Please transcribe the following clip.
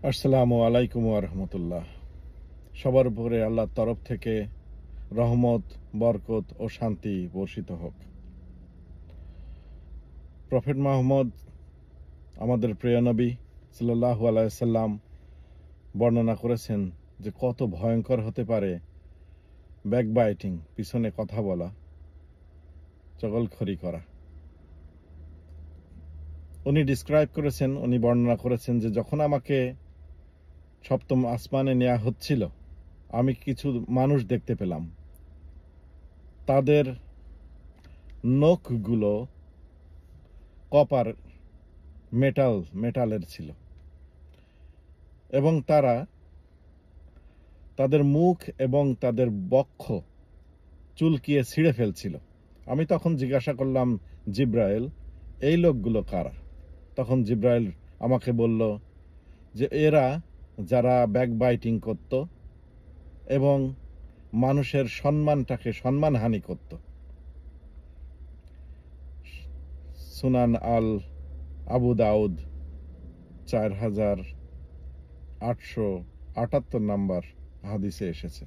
আসসালামু আলাইকুম ওয়া রাহমাতুল্লাহ। সবার উপরে আল্লাহর তরফ থেকে রহমত, বরকত ও শান্তি বর্ষিত হোক। প্রফেট মুহাম্মদ, আমাদের প্রিয় নবী সাল্লাল্লাহু আলাইহি সাল্লাম বর্ণনা করেছেন যে কত ভয়ঙ্কর হতে পারে ব্যাকবাইটিং, পিছনে কথা বলা, চগলখড়ি করা। উনি বর্ণনা করেছেন যে যখন আমাকে সপ্তম আসমানে নেওয়া হচ্ছিল, আমি কিছু মানুষ দেখতে পেলাম। তাদের নখগুলো কপার মেটালের ছিল এবং তারা তাদের মুখ এবং তাদের বক্ষ চুলকিয়ে ছিঁড়ে ফেলছিল। আমি তখন জিজ্ঞাসা করলাম, জিব্রাইল, এই লোকগুলো কারা? তখন জিব্রাইল আমাকে বলল যে এরা যারা ব্যাকবাইটিং করত এবং মানুষের সম্মানটাকে সম্মানহানি করত। সুনান আল আবু দাউদ 4878 নম্বর হাদিসে এসেছে।